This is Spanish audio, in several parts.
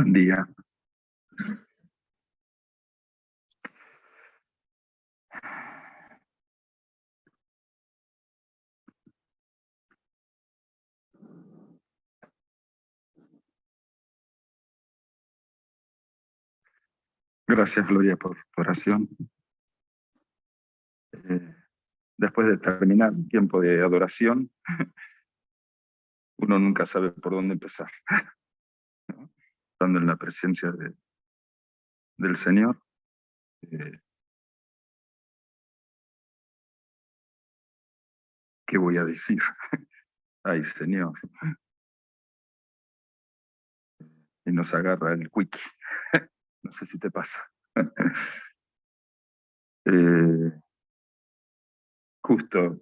Buen día. Gracias, Gloria, por tu oración. Después de terminar un tiempo de adoración, uno nunca sabe por dónde empezar, ¿no? Estando en la presencia del Señor. ¿Qué voy a decir? Ay, Señor. Y nos agarra el quickie. No sé si te pasa. Justo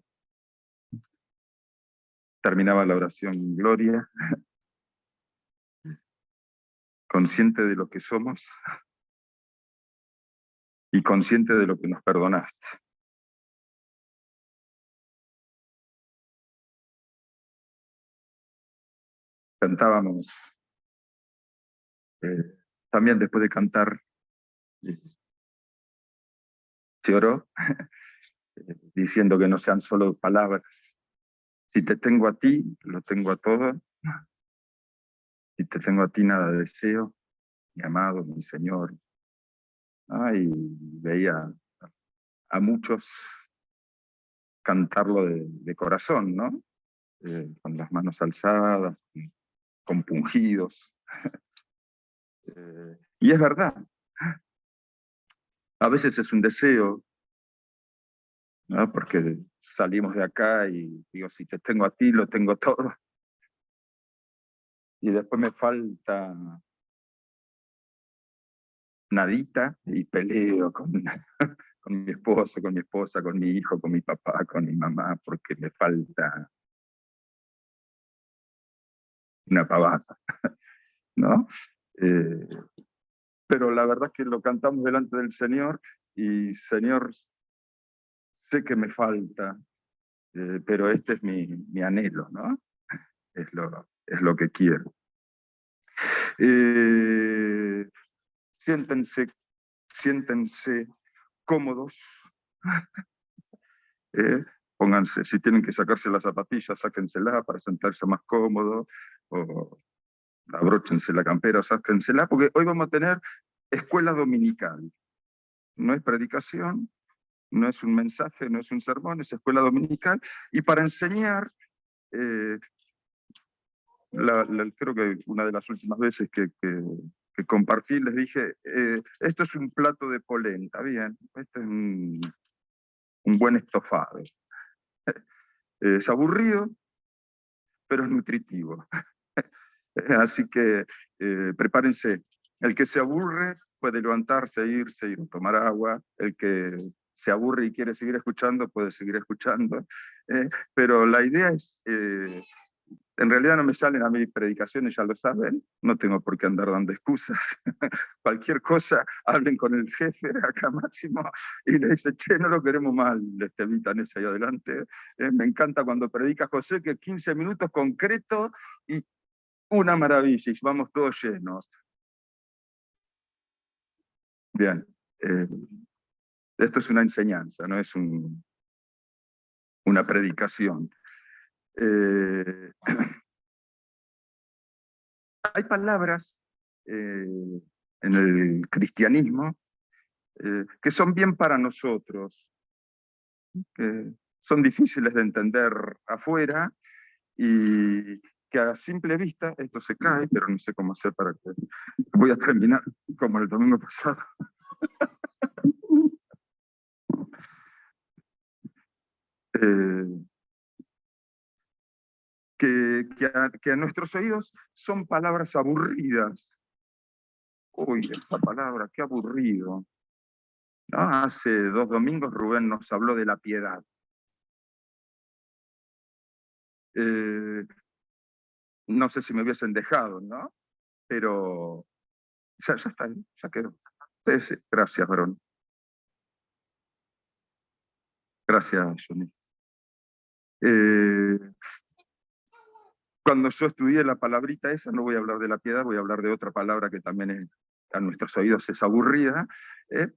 terminaba la oración Gloria, consciente de lo que somos y consciente de lo que nos perdonaste. Cantábamos, también después de cantar, se oró, diciendo que no sean solo palabras. Si te tengo a ti, lo tengo a todo. Si te tengo a ti, nada deseo. Mi amado, mi Señor. Y veía a muchos cantarlo de corazón, ¿no? Con las manos alzadas, compungidos. Y es verdad. A veces es un deseo, ¿no? Porque salimos de acá y digo, si te tengo a ti, lo tengo todo. Y después me falta nadita y peleo con mi esposo, con mi esposa, con mi hijo, con mi papá, con mi mamá, porque me falta una pavada, ¿no? Eh, pero la verdad es que lo cantamos delante del Señor y Señor, sé que me falta, pero este es mi anhelo, ¿no? Es lo que quiero. Siéntense, siéntense cómodos. Pónganse, si tienen que sacarse las zapatillas, sáquenselas para sentarse más cómodo, o abróchense la campera, sáquensela, porque hoy vamos a tener escuela dominical. No es predicación, no es un mensaje, no es un sermón, es escuela dominical. Y para enseñar, creo que una de las últimas veces que compartí, les dije, esto es un plato de polenta, bien, este es un buen estofado. Es aburrido, pero es nutritivo. Así que prepárense. El que se aburre puede levantarse, irse, ir a tomar agua. El que se aburre y quiere seguir escuchando, puede seguir escuchando. Pero la idea es, en realidad no me salen a mis predicaciones, ya lo saben, no tengo por qué andar dando excusas. Cualquier cosa, hablen con el jefe acá Máximo y le dice, che, no lo queremos mal, este Vitanés ahí adelante. Me encanta cuando predica José, que 15 minutos concretos y una maravilla, y vamos todos llenos. Bien, esto es una enseñanza, no es una predicación. Hay palabras en el cristianismo que son bien para nosotros, que son difíciles de entender afuera y que a simple vista esto se cae, pero no sé cómo hacer para que... Voy a terminar como el domingo pasado. Que a nuestros oídos son palabras aburridas. Uy, esta palabra, qué aburrido. ¿No? Hace 2 domingos Rubén nos habló de la piedad. No sé si me hubiesen dejado, ¿no? Pero ya está, ya quedó. Sí, sí. Gracias, varón. Gracias, Johnny. Cuando yo estudié la palabrita esa, no voy a hablar de la piedad, voy a hablar de otra palabra que también a nuestros oídos es aburrida,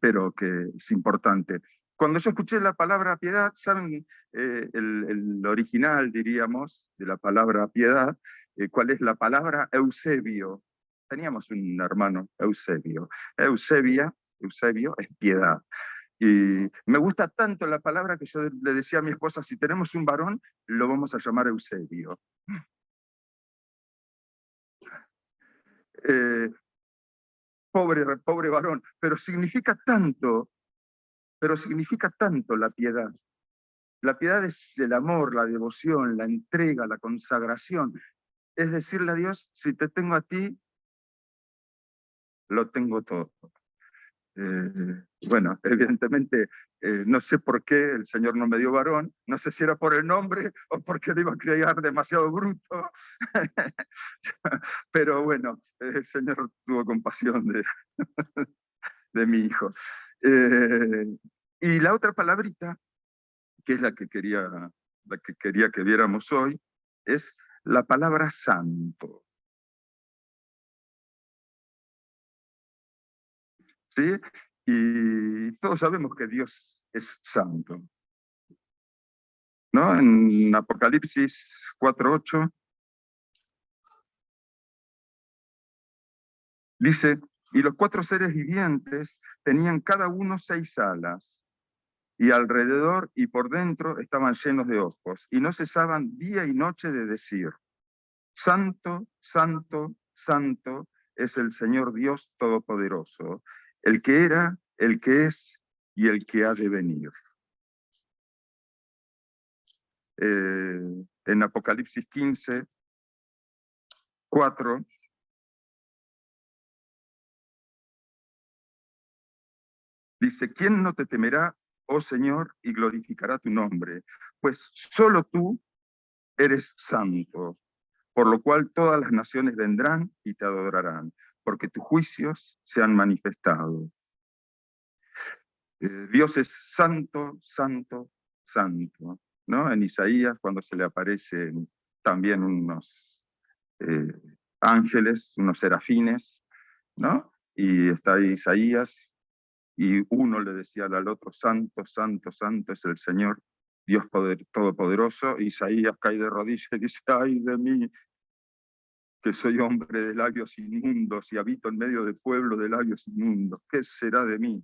pero que es importante. Cuando yo escuché la palabra piedad, ¿saben el original, diríamos, de la palabra piedad? ¿Cuál es la palabra? Eusebio. Teníamos un hermano, Eusebio. Eusebio es piedad. Y me gusta tanto la palabra que yo le decía a mi esposa, si tenemos un varón, lo vamos a llamar Eusebio. Eh, pobre varón, pero significa tanto la piedad. La piedad es el amor, la devoción, la entrega, la consagración. Es decirle a Dios, si te tengo a ti, lo tengo todo. Bueno, evidentemente, no sé por qué el Señor no me dio varón, no sé si era por el nombre o porque le iba a criar demasiado bruto, pero bueno, el Señor tuvo compasión de mi hijo. Y la otra palabrita, que es la que quería que viéramos hoy, es la palabra santo. ¿Sí? Y todos sabemos que Dios es santo, ¿no? En Apocalipsis 4:8 dice, y los 4 seres vivientes tenían cada uno 6 alas, y alrededor y por dentro estaban llenos de ojos, y no cesaban día y noche de decir, Santo, Santo, Santo es el Señor Dios Todopoderoso, el que era, el que es y el que ha de venir. En Apocalipsis 15:4 dice, ¿quién no te temerá, oh Señor, y glorificará tu nombre? Pues solo tú eres santo, por lo cual todas las naciones vendrán y te adorarán, porque tus juicios se han manifestado. Dios es santo, santo, santo, ¿no? En Isaías, cuando se le aparecen también unos eh, ángeles, unos serafines, ¿no? Y está Isaías, y uno le decía al otro, santo, santo, santo es el Señor, Dios Todopoderoso. Isaías cae de rodillas y dice, ay de mí, que soy hombre de labios inmundos y habito en medio de pueblo de labios inmundos, ¿qué será de mí?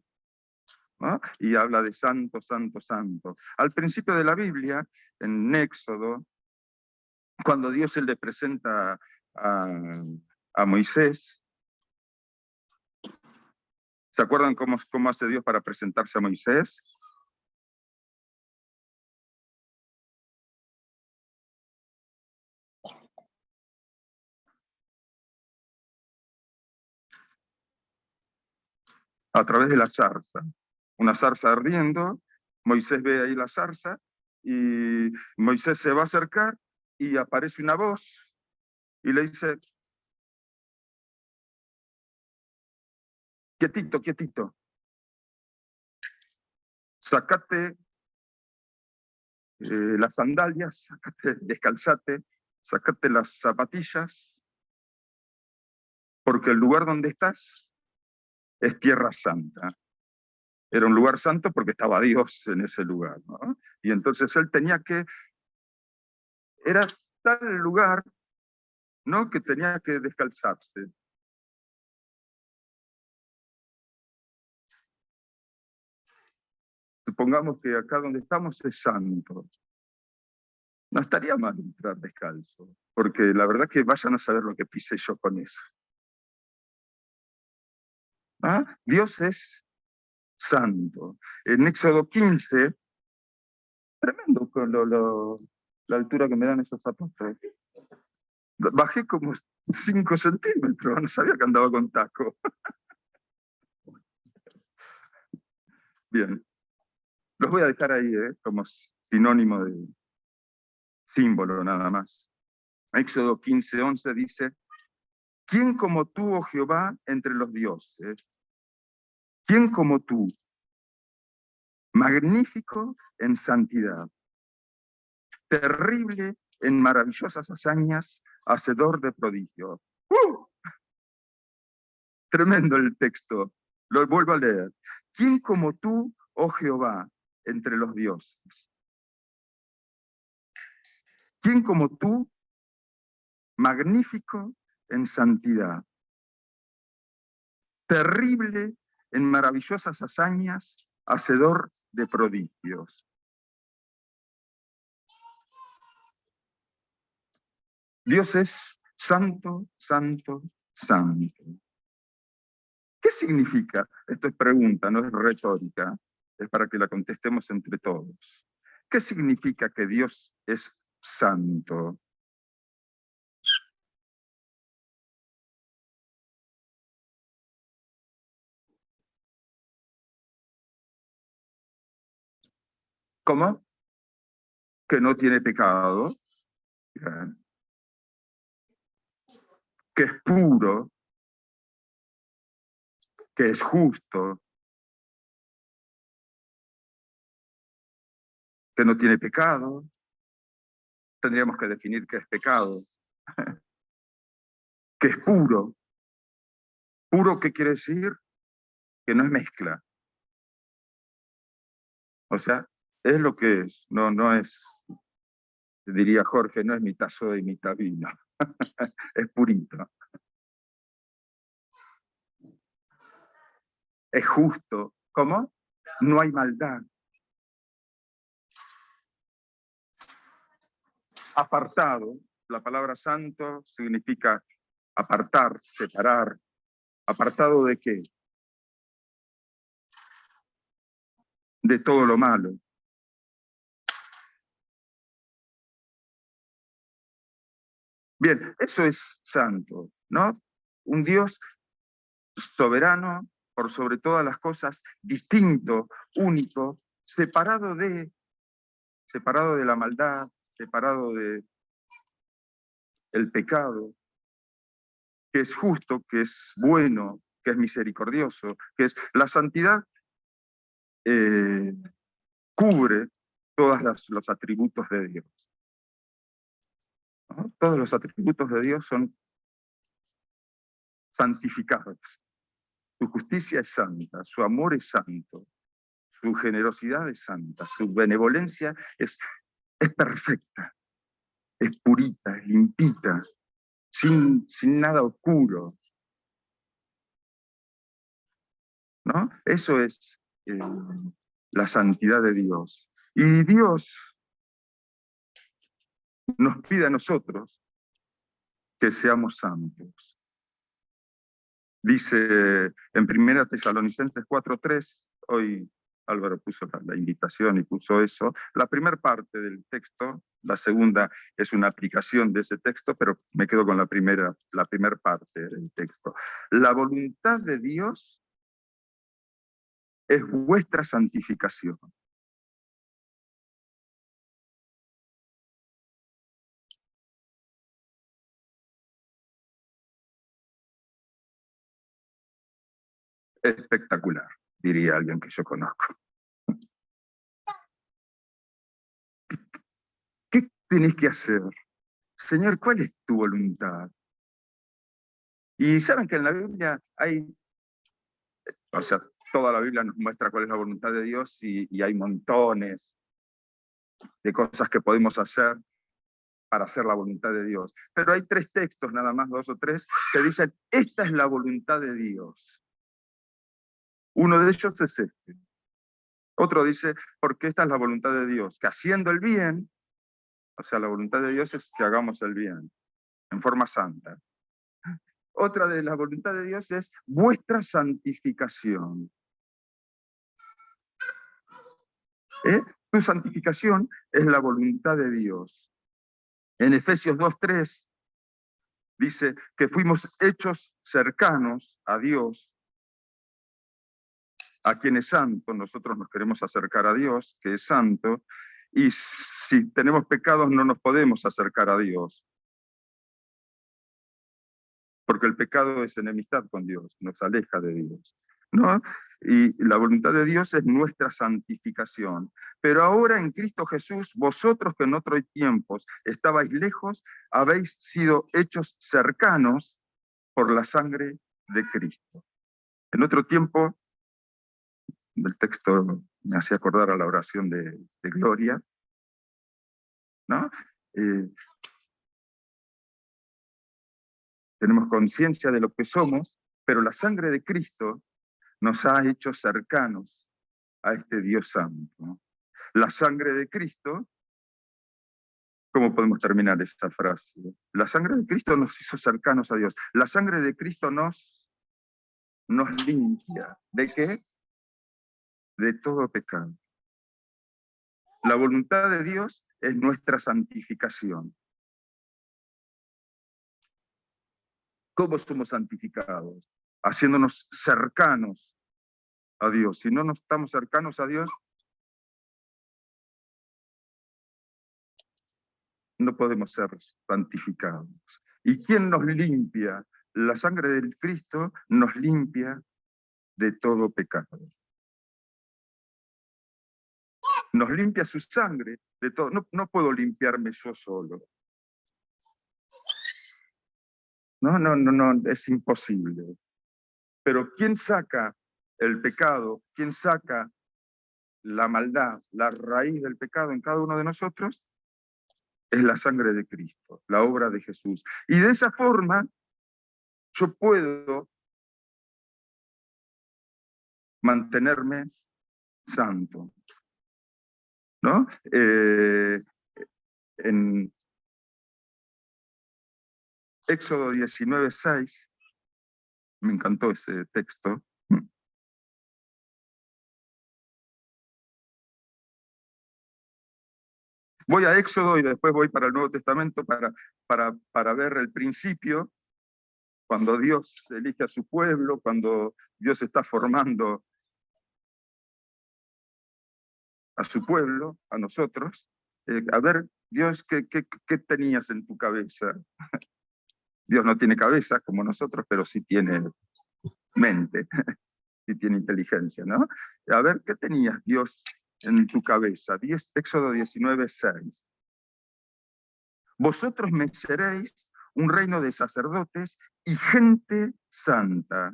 ¿No? Y habla de santo, santo, santo. Al principio de la Biblia, en Éxodo, cuando Dios se le presenta a Moisés, ¿se acuerdan cómo hace Dios para presentarse a Moisés? A través de la zarza. Una zarza ardiendo, Moisés ve ahí la zarza y Moisés se va a acercar y aparece una voz y le dice, quietito, quietito, sacate las sandalias, descalzate, sacate las zapatillas, porque el lugar donde estás es tierra santa. Era un lugar santo porque estaba Dios en ese lugar, ¿no? Y entonces él era tal lugar, ¿no? Que tenía que descalzarse. Supongamos que acá donde estamos es santo. No estaría mal entrar descalzo, porque la verdad que vayan a saber lo que pisé yo con eso. ¿Ah? Dios es santo. En Éxodo 15, tremendo con la altura que me dan esos zapatos. Bajé como 5 centímetros, no sabía que andaba con taco. Bien, los voy a dejar ahí, como sinónimo de símbolo nada más. Éxodo 15:11 dice, ¿quién como tú, oh Jehová, entre los dioses? ¿Quién como tú? Magnífico en santidad, terrible en maravillosas hazañas, hacedor de prodigios. ¡Uh! Tremendo el texto. Lo vuelvo a leer. ¿Quién como tú, oh Jehová, entre los dioses? ¿Quién como tú, magnífico en santidad, terrible en maravillosas hazañas, hacedor de prodigios? Dios es santo, santo, santo. ¿Qué significa? Esto es pregunta, no es retórica, es para que la contestemos entre todos. ¿Qué significa que Dios es santo? ¿Cómo? Que no tiene pecado, que es puro, que es justo, que no tiene pecado. Tendríamos que definir qué es pecado. Que es puro. ¿Puro qué quiere decir? Que no es mezcla. O sea, es lo que es, no es, diría Jorge, no es mitad soda y mitad vino. Es purito. Es justo. ¿Cómo? No hay maldad. Apartado. La palabra santo significa apartar, separar. ¿Apartado de qué? De todo lo malo. Bien, eso es santo, ¿no? Un Dios soberano por sobre todas las cosas, distinto, único, separado de la maldad, separado de el pecado, que es justo, que es bueno, que es misericordioso, que es la santidad, eh, cubre todos los atributos de Dios, ¿no? Todos los atributos de Dios son santificados. Su justicia es santa, su amor es santo, su generosidad es santa, su benevolencia es perfecta, es purita, es limpita, sin nada oscuro, ¿no? Eso es la santidad de Dios. Y Dios nos pide a nosotros que seamos santos. Dice en 1 Tesalonicenses 4:3, hoy Álvaro puso la invitación y puso eso, la primera parte del texto, la segunda es una aplicación de ese texto, pero me quedo con la primera parte del texto. La voluntad de Dios es vuestra santificación. Espectacular, diría alguien que yo conozco. ¿Qué tenés que hacer? Señor, ¿cuál es tu voluntad? Y saben que en la Biblia hay, o sea, toda la Biblia nos muestra cuál es la voluntad de Dios y hay montones de cosas que podemos hacer para hacer la voluntad de Dios. Pero hay 3 textos, nada más 2 o 3, que dicen, esta es la voluntad de Dios. Uno de ellos es este. Otro dice, porque esta es la voluntad de Dios, que haciendo el bien, o sea, la voluntad de Dios es que hagamos el bien, en forma santa. Otra de la voluntad de Dios es vuestra santificación. Tu santificación es la voluntad de Dios. En Efesios 2:3 dice que fuimos hechos cercanos a Dios, a quien es santo. Nosotros nos queremos acercar a Dios, que es santo, y si tenemos pecados no nos podemos acercar a Dios, porque el pecado es enemistad con Dios, nos aleja de Dios, ¿no? Y la voluntad de Dios es nuestra santificación. Pero ahora en Cristo Jesús, vosotros que en otros tiempos estabais lejos, habéis sido hechos cercanos por la sangre de Cristo. En otro tiempo, el texto me hacía acordar a la oración de Gloria, ¿no? Eh, tenemos conciencia de lo que somos, pero la sangre de Cristo nos ha hecho cercanos a este Dios santo, ¿no? La sangre de Cristo, ¿cómo podemos terminar esta frase? La sangre de Cristo nos hizo cercanos a Dios. La sangre de Cristo nos limpia. ¿De qué? De todo pecado. La voluntad de Dios es nuestra santificación. ¿Cómo somos santificados? Haciéndonos cercanos a Dios. Si no nos estamos cercanos a Dios, no podemos ser santificados. ¿Y quién nos limpia? La sangre del Cristo nos limpia de todo pecado. Nos limpia su sangre de todo. No puedo limpiarme yo solo. No, es imposible. Pero ¿quién saca el pecado? ¿Quién saca la maldad, la raíz del pecado en cada uno de nosotros? Es la sangre de Cristo, la obra de Jesús. Y de esa forma yo puedo mantenerme santo, ¿no? En Éxodo 19:6, me encantó ese texto. Voy a Éxodo y después voy para el Nuevo Testamento para ver el principio, cuando Dios elige a su pueblo, cuando Dios está formando a su pueblo, a nosotros. A ver, Dios, ¿qué tenías en tu cabeza? Dios no tiene cabeza como nosotros, pero sí tiene mente, sí tiene inteligencia, ¿no? A ver, ¿qué tenías Dios en tu cabeza? Éxodo 19:6. Vosotros me seréis un reino de sacerdotes y gente santa.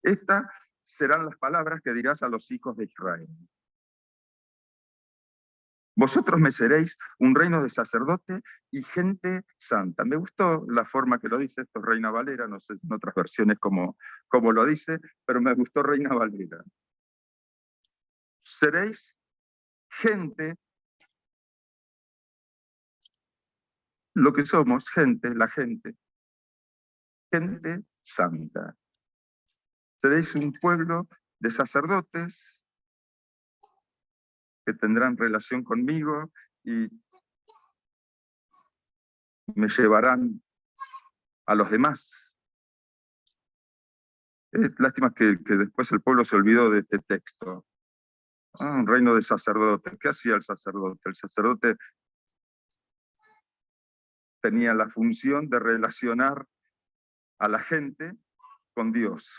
Estas serán las palabras que dirás a los hijos de Israel. Vosotros me seréis un reino de sacerdote y gente santa. Me gustó la forma que lo dice, esto es Reina Valera, no sé en otras versiones cómo lo dice, pero me gustó Reina Valera. Seréis gente, lo que somos, gente, la gente santa. Seréis un pueblo de sacerdotes que tendrán relación conmigo y me llevarán a los demás. Es lástima que después el pueblo se olvidó de este texto. Un reino de sacerdotes. ¿Qué hacía el sacerdote? El sacerdote tenía la función de relacionar a la gente con Dios.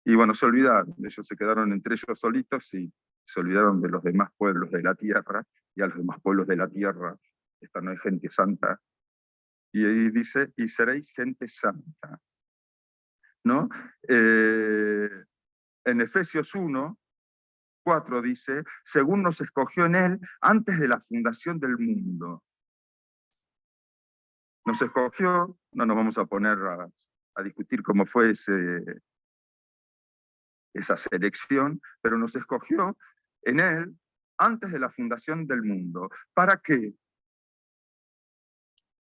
Y bueno, se olvidaron. Ellos se quedaron entre ellos solitos y se olvidaron de los demás pueblos de la tierra. Y a los demás pueblos de la tierra, esta no es gente santa. Y ahí dice, y seréis gente santa, ¿no? En Efesios 1:4 dice, según nos escogió en él antes de la fundación del mundo. Nos escogió, no nos vamos a poner a discutir cómo fue esa selección, pero nos escogió en él antes de la fundación del mundo. ¿Para qué?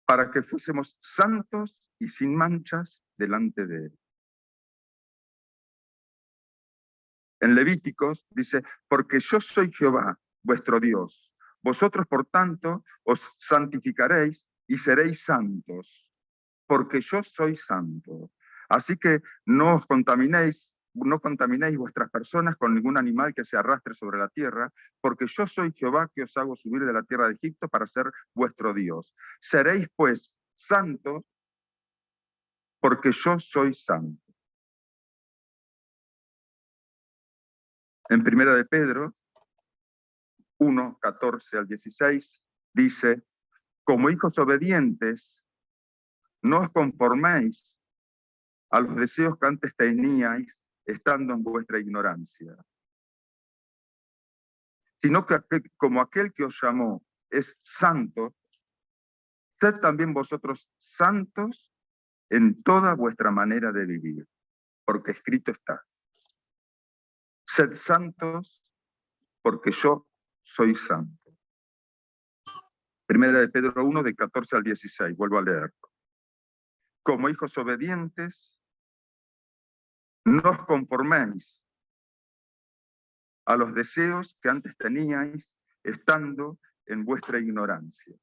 Para que fuésemos santos y sin manchas delante de él. En Levíticos dice, porque yo soy Jehová, vuestro Dios. Vosotros, por tanto, os santificaréis y seréis santos, porque yo soy santo. Así que no os contaminéis, no contaminéis vuestras personas con ningún animal que se arrastre sobre la tierra, porque yo soy Jehová que os hago subir de la tierra de Egipto para ser vuestro Dios. Seréis pues santos, porque yo soy santo. En Primera de Pedro 1, 14 al 16, dice, como hijos obedientes, no os conforméis a los deseos que antes teníais estando en vuestra ignorancia, sino que como aquel que os llamó es santo, sed también vosotros santos en toda vuestra manera de vivir, porque escrito está, sed santos porque yo soy santo. Primera de Pedro 1, de 14 al 16, vuelvo a leerlo. Como hijos obedientes, no os conforméis a los deseos que antes teníais estando en vuestra ignorancia.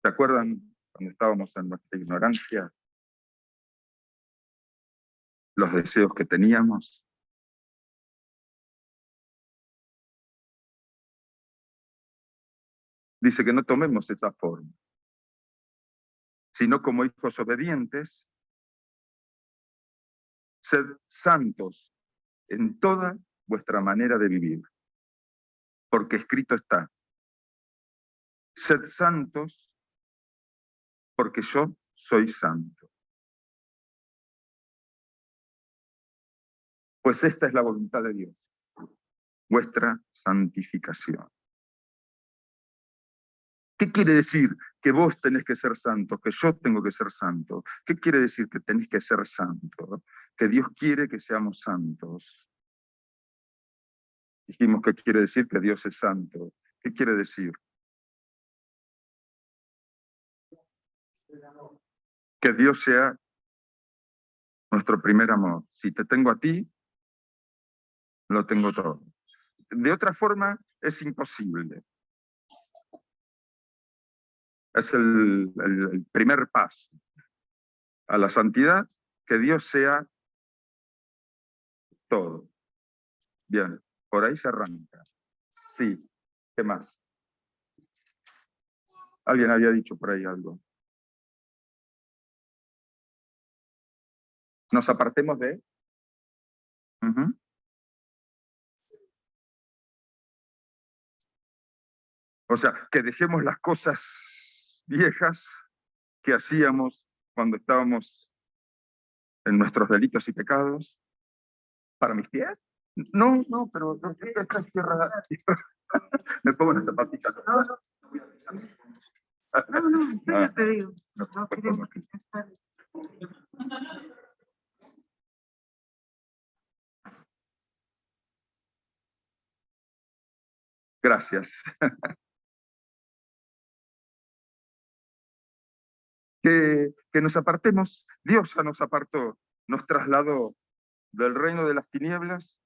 ¿Se acuerdan cuando estábamos en nuestra ignorancia? Los deseos que teníamos. Dice que no tomemos esa forma, sino como hijos obedientes, sed santos en toda vuestra manera de vivir, porque escrito está, sed santos porque yo soy santo. Pues esta es la voluntad de Dios, vuestra santificación. ¿Qué quiere decir que vos tenés que ser santo, que yo tengo que ser santo? ¿Qué quiere decir que tenés que ser santo? Que Dios quiere que seamos santos. Dijimos que quiere decir que Dios es santo. ¿Qué quiere decir? Que Dios sea nuestro primer amor. Si te tengo a ti, lo tengo todo. De otra forma, es imposible. Es el primer paso a la santidad, que Dios sea todo. Bien, por ahí se arranca. Sí, ¿qué más? Alguien había dicho por ahí algo. Nos apartemos de... O sea, que dejemos las cosas viejas que hacíamos cuando estábamos en nuestros delitos y pecados. ¿Para mis pies? No, no, pero esta es tierra. Me pongo en esta patita. No, yo ya te digo. No queremos que Gracias. Que nos apartemos. Dios ya nos apartó, nos trasladó del reino de las tinieblas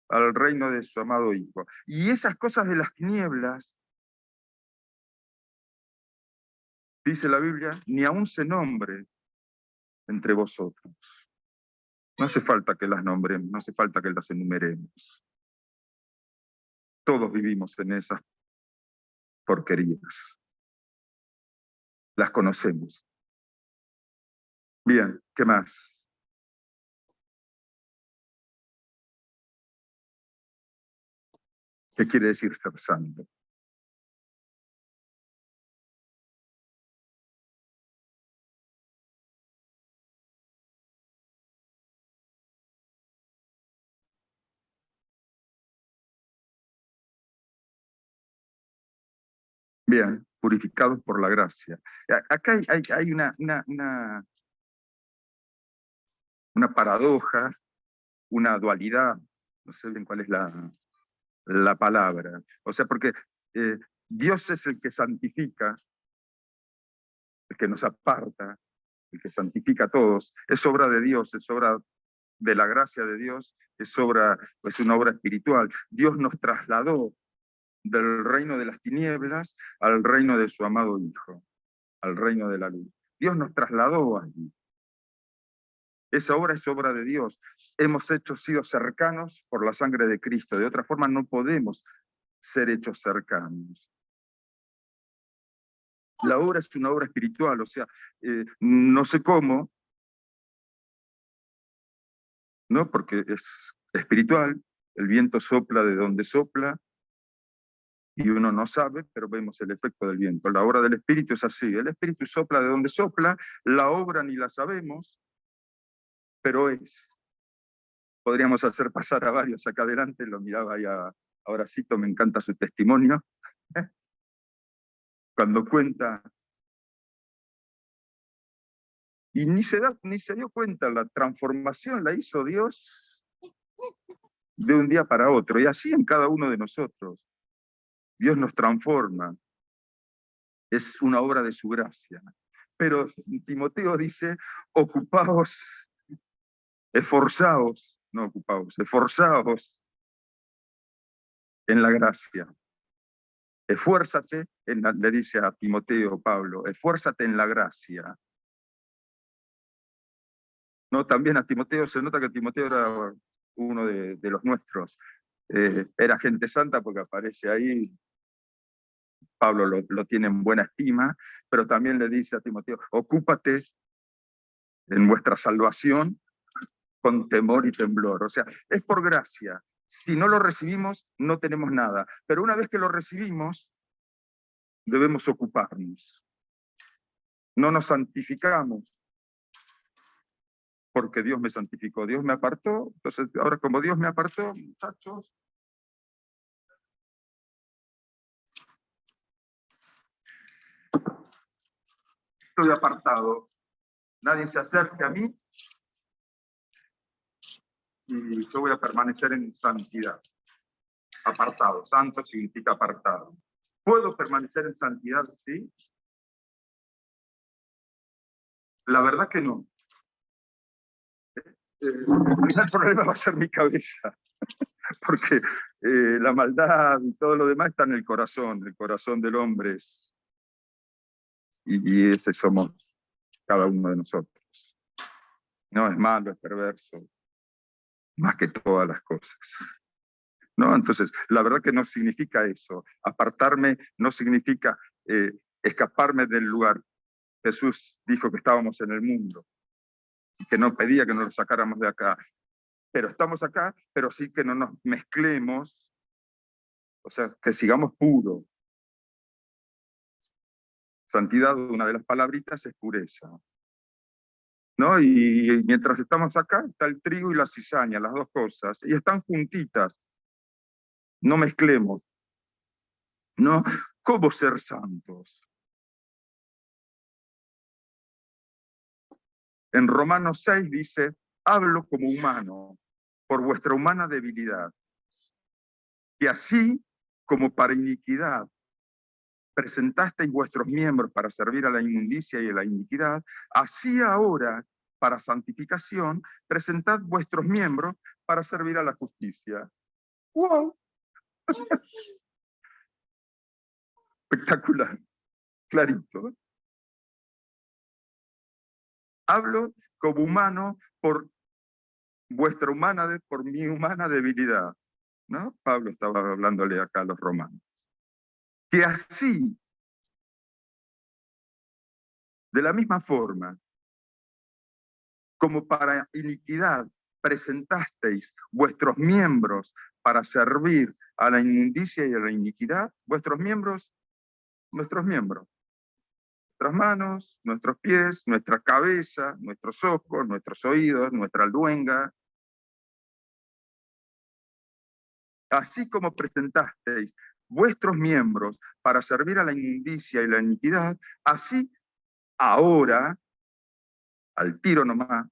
al reino de su amado Hijo. Y esas cosas de las tinieblas, dice la Biblia, ni aún se nombre entre vosotros. No hace falta que las nombremos, no hace falta que las enumeremos. Todos vivimos en esas porquerías. Las conocemos. Bien, ¿qué más? ¿Qué quiere decir ser santo? Bien, purificados por la gracia. Acá hay una paradoja, una dualidad, no sé bien cuál es la palabra. O sea, porque Dios es el que santifica, el que nos aparta, el que santifica a todos. Es obra de Dios, es obra de la gracia de Dios, es una obra espiritual. Dios nos trasladó del reino de las tinieblas al reino de su amado Hijo, al reino de la luz. Dios nos trasladó allí. Esa obra es obra de Dios. Hemos sido cercanos por la sangre de Cristo. De otra forma no podemos ser hechos cercanos. La obra es una obra espiritual, o sea, no sé cómo, ¿no? Porque es espiritual, El viento sopla de donde sopla, y uno no sabe, pero vemos el efecto del viento. La obra del Espíritu es así. El Espíritu sopla de donde sopla, la obra ni la sabemos, pero es. Podríamos hacer pasar a varios acá adelante, lo miraba ahí a Horacito, me encanta su testimonio, cuando cuenta, y ni se dio cuenta, la transformación la hizo Dios de un día para otro, y así en cada uno de nosotros. Dios nos transforma, es una obra de su gracia. Pero Timoteo dice, ocupaos, esforzaos, no ocupaos, esforzaos en la gracia. Esfuérzate, le dice a Timoteo Pablo, esfuérzate en la gracia. No, también a Timoteo, se nota que Timoteo era uno de los nuestros. Era gente santa porque aparece ahí, Pablo lo tiene en buena estima, pero también le dice a Timoteo, ocúpate en vuestra salvación con temor y temblor. O sea, es por gracia. Si no lo recibimos, no tenemos nada. Pero una vez que lo recibimos, debemos ocuparnos. No nos santificamos porque Dios me santificó. Dios me apartó. Entonces, ahora como Dios me apartó, muchachos, estoy apartado. Nadie se acerque a mí y yo voy a permanecer en santidad. Apartado. Santo significa apartado. ¿Puedo permanecer en santidad? Sí. La verdad que no. El problema va a ser mi cabeza, porque la maldad y todo lo demás está en el corazón del hombre y ese somos cada uno de nosotros. No es malo, es perverso, más que todas las cosas. ¿No? Entonces, la verdad que no significa eso. Apartarme no significa escaparme del lugar. Jesús dijo que estábamos en el mundo y que no pedía que nos lo sacáramos de acá. Pero estamos acá, pero sí que no nos mezclemos, o sea, que sigamos puros. Santidad, una de las palabritas, es pureza. ¿No? Y mientras estamos acá, está el trigo y la cizaña, las dos cosas, y están juntitas. No mezclemos. ¿No? ¿Cómo ser santos? En Romanos 6 dice, hablo como humano, por vuestra humana debilidad, y así como para iniquidad presentasteis vuestros miembros para servir a la inmundicia y a la iniquidad, así ahora, para santificación, presentad vuestros miembros para servir a la justicia. ¡Wow! Espectacular, clarito. Hablo como humano por por mi humana debilidad, ¿no? Pablo estaba hablándole acá a los romanos. Que así, de la misma forma, como para iniquidad presentasteis vuestros miembros para servir a la inmundicia y a la iniquidad, vuestros miembros, nuestras manos, nuestros pies, nuestra cabeza, nuestros ojos, nuestros oídos, nuestra luenga. Así como presentasteis vuestros miembros para servir a la inmundicia y la iniquidad, así ahora, al tiro nomás,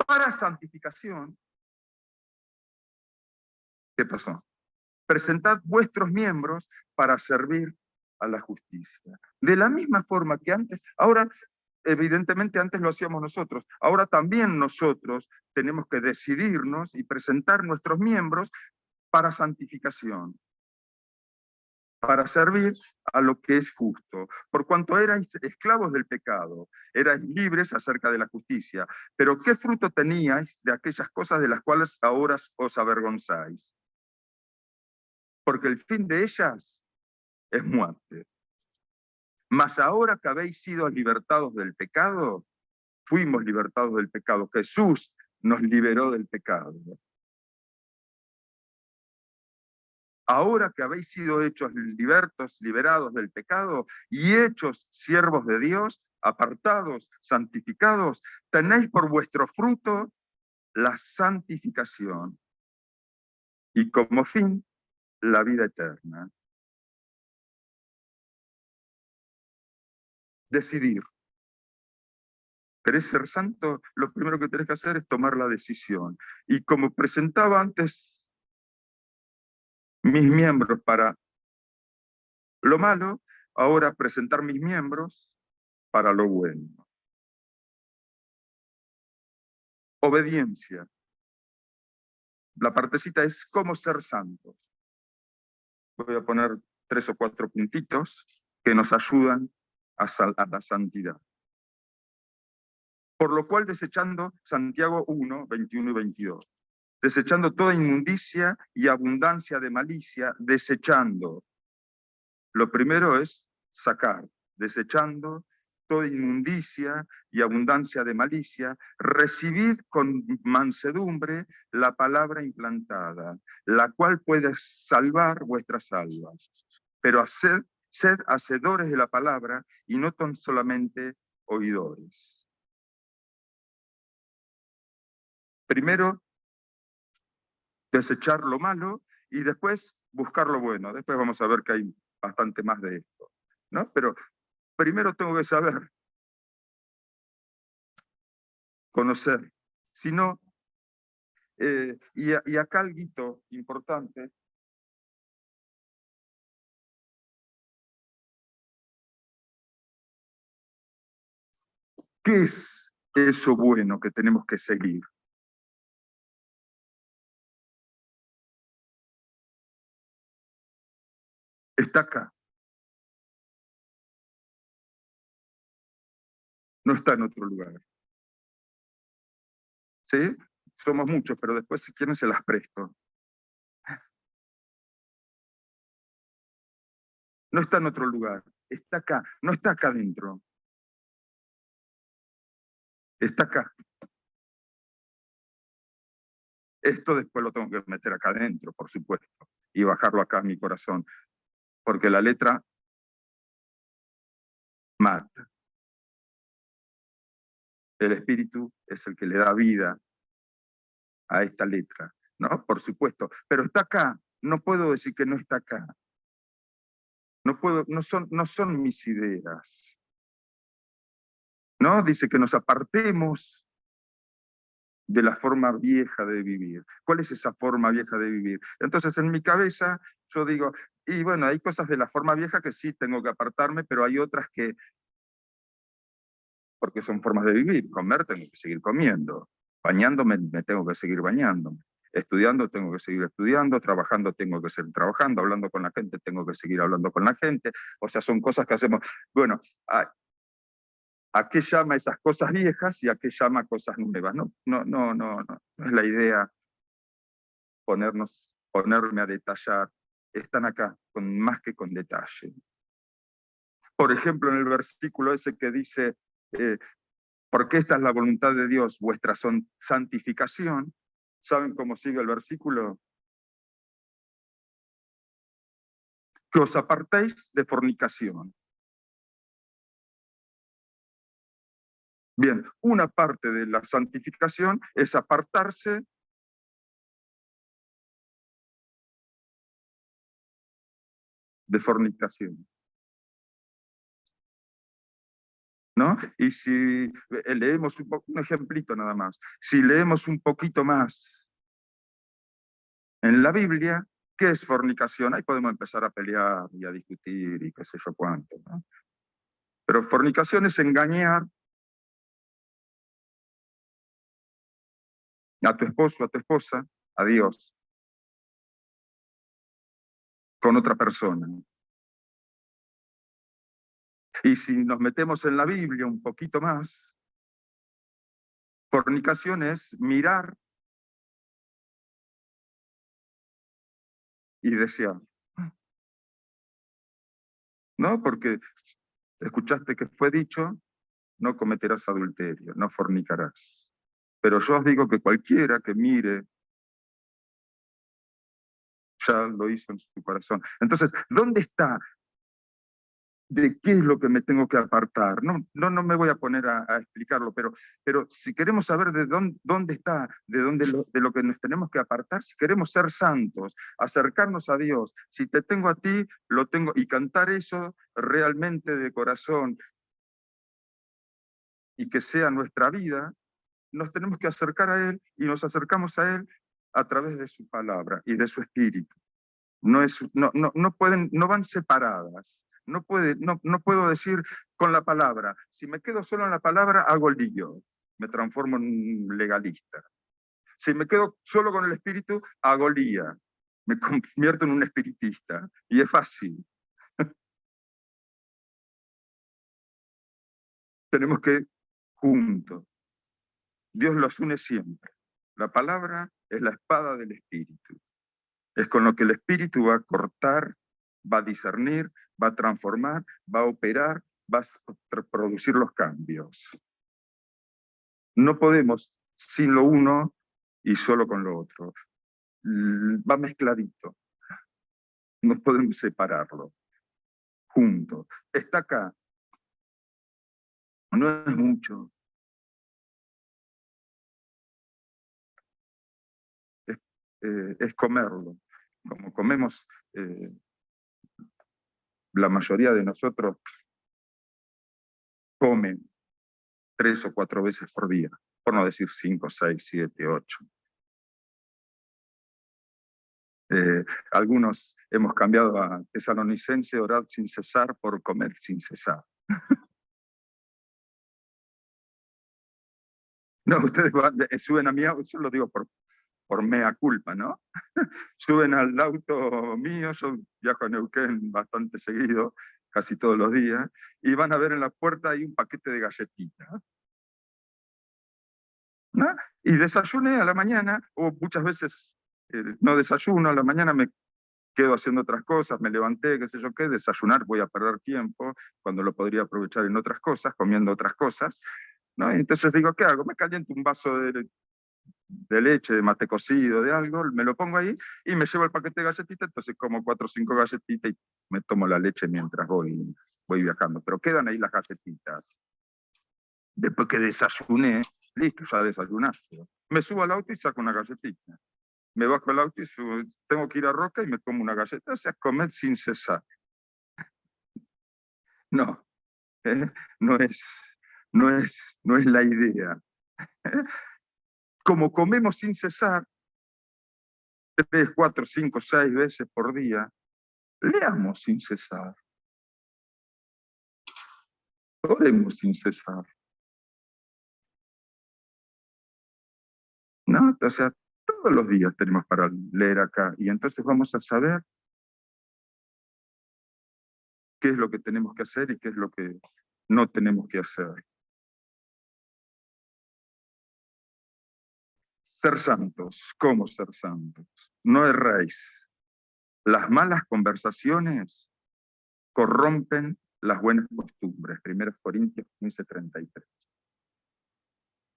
para santificación. ¿Qué pasó? Presentad vuestros miembros para servir a la justicia. De la misma forma que antes, ahora, evidentemente antes lo hacíamos nosotros, ahora también nosotros tenemos que decidirnos y presentar nuestros miembros para santificación, para servir a lo que es justo. Por cuanto erais esclavos del pecado, erais libres acerca de la justicia. Pero ¿qué fruto teníais de aquellas cosas de las cuales ahora os avergonzáis? Porque el fin de ellas es muerte. Mas ahora que habéis sido libertados del pecado, fuimos libertados del pecado. Jesús nos liberó del pecado. Ahora que habéis sido hechos libertos, liberados del pecado y hechos siervos de Dios, apartados, santificados, tenéis por vuestro fruto la santificación y como fin la vida eterna. Decidir. ¿Querés ser santo? Lo primero que tenés que hacer es tomar la decisión. Y como presentaba antes mis miembros para lo malo, ahora presentar mis miembros para lo bueno. Obediencia. La partecita es cómo ser santos. Voy a poner 3 o 4 puntitos que nos ayudan a la santidad. Por lo cual, desechando Santiago 1, 21 y 22, desechando toda inmundicia y abundancia de malicia, desechando. Lo primero es sacar, desechando toda inmundicia y abundancia de malicia, recibid con mansedumbre la palabra implantada, la cual puede salvar vuestras almas. Pero sed hacedores de la palabra y no tan solamente oidores. Primero, desechar lo malo y después buscar lo bueno. Después vamos a ver que hay bastante más de esto, ¿no? Pero primero tengo que saber, conocer. Si no, y acá algo importante, ¿qué es eso bueno que tenemos que seguir? Está acá, no está en otro lugar. ¿Sí? Somos muchos, pero después si quieren se las presto. No está en otro lugar, está acá, no está acá adentro. Está acá. Esto después lo tengo que meter acá adentro, por supuesto, y bajarlo acá a mi corazón, porque la letra mata. El espíritu es el que le da vida a esta letra, ¿no? Por supuesto, pero está acá, no puedo decir que no está acá. No puedo, no son mis ideas. ¿No? Dice que nos apartemos de la forma vieja de vivir. ¿Cuál es esa forma vieja de vivir? Entonces en mi cabeza yo digo, y bueno, hay cosas de la forma vieja que sí tengo que apartarme, pero hay otras que, porque son formas de vivir, comer tengo que seguir comiendo, bañándome me tengo que seguir bañándome, estudiando tengo que seguir estudiando, trabajando tengo que seguir trabajando, hablando con la gente tengo que seguir hablando con la gente, o sea, son cosas que hacemos. Bueno, ¿a qué llama esas cosas viejas y a qué llama cosas nuevas? No es la idea ponerme a detallar. Están acá, más que con detalle. Por ejemplo, en el versículo ese que dice, porque esta es la voluntad de Dios, vuestra santificación. ¿Saben cómo sigue el versículo? Que os apartéis de fornicación. Bien, una parte de la santificación es apartarse de fornicación. ¿No? Y si leemos un ejemplito nada más, si leemos un poquito más en la Biblia, ¿qué es fornicación? Ahí podemos empezar a pelear y a discutir y qué sé yo cuánto, ¿no? Pero fornicación es engañar a tu esposo, a tu esposa, a Dios, con otra persona. Y si nos metemos en la Biblia un poquito más, fornicación es mirar y desear, ¿no? Porque escuchaste que fue dicho, no cometerás adulterio, no fornicarás. Pero yo os digo que cualquiera que mire, ya lo hizo en su corazón. Entonces, ¿dónde está? ¿De qué es lo que me tengo que apartar? No me voy a poner a explicarlo, pero si queremos saber de dónde está, de lo que nos tenemos que apartar, si queremos ser santos, acercarnos a Dios, si te tengo a ti, lo tengo, y cantar eso realmente de corazón, y que sea nuestra vida, nos tenemos que acercar a Él, y nos acercamos a Él a través de su palabra y de su espíritu. No van separadas. No puedo decir con la palabra. Si me quedo solo en la palabra, hago el lío. Me transformo en un legalista. Si me quedo solo con el espíritu, hago lía. Me convierto en un espiritista. Y es fácil. Tenemos que juntos. Dios los une siempre. La palabra es la espada del espíritu. Es con lo que el espíritu va a cortar, va a discernir, va a transformar, va a operar, va a producir los cambios. No podemos sin lo uno y solo con lo otro. Va mezcladito. No podemos separarlo. Juntos. Está acá. No es mucho. Es comerlo. Como comemos, la mayoría de nosotros comen 3 o 4 veces por día, por no decir 5, 6, 7, 8. Algunos hemos cambiado a tesalonicense, orar sin cesar, por comer sin cesar. No, ustedes suben a mi auto, yo lo digo por mea culpa, ¿no? Suben al auto mío, yo viajo a Neuquén bastante seguido, casi todos los días, y van a ver en la puerta hay un paquete de galletitas, ¿no? Y desayuné a la mañana, o muchas veces no desayuno, a la mañana me quedo haciendo otras cosas, me levanté, qué sé yo qué, desayunar voy a perder tiempo, cuando lo podría aprovechar en otras cosas, comiendo otras cosas, ¿no? Y entonces digo, ¿qué hago? Me caliento un vaso de leche, de mate cocido, de algo, me lo pongo ahí y me llevo el paquete de galletitas, entonces como 4 o 5 galletitas y me tomo la leche mientras voy viajando, pero quedan ahí las galletitas. Después que desayuné, listo, ya desayunaste. Me subo al auto y saco una galletita. Me bajo al auto y tengo que ir a Roca y me como una galleta, o sea, comer sin cesar. No, ¿eh? no, es, no es la idea. ¿Eh? Como comemos sin cesar, 3, 4, 5, 6 veces por día, leamos sin cesar, oremos sin cesar. ¿No? O sea, todos los días tenemos para leer acá y entonces vamos a saber qué es lo que tenemos que hacer y qué es lo que no tenemos que hacer. Ser santos, ¿cómo ser santos? No erréis. Las malas conversaciones corrompen las buenas costumbres. 1 Corintios 15:33.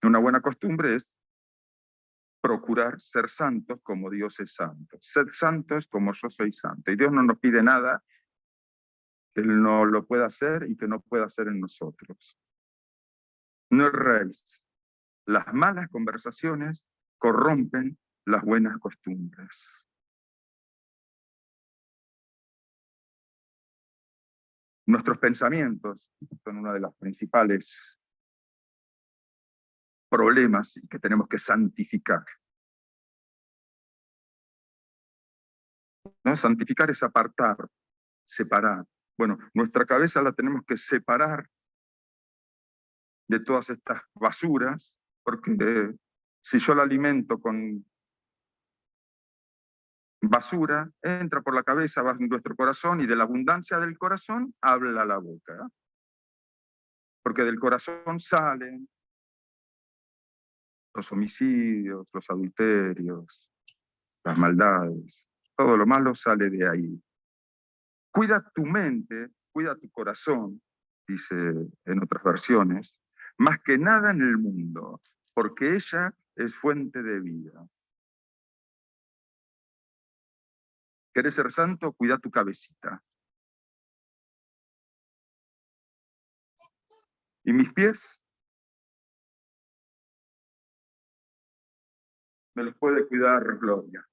Una buena costumbre es procurar ser santos como Dios es santo. Sed santos como yo soy santo. Y Dios no nos pide nada que Él no lo pueda hacer y que no pueda hacer en nosotros. No erréis. Las malas conversaciones corrompen las buenas costumbres. Nuestros pensamientos son uno de los principales problemas que tenemos que santificar. ¿No? Santificar es apartar, separar. Bueno, nuestra cabeza la tenemos que separar de todas estas basuras, porque si yo la alimento con basura, entra por la cabeza, va en nuestro corazón y de la abundancia del corazón habla la boca. Porque del corazón salen los homicidios, los adulterios, las maldades, todo lo malo sale de ahí. Cuida tu mente, cuida tu corazón, dice en otras versiones, más que nada en el mundo. porque ella es fuente de vida. ¿Querés ser santo? Cuida tu cabecita. ¿Y mis pies? Me los puede cuidar Gloria.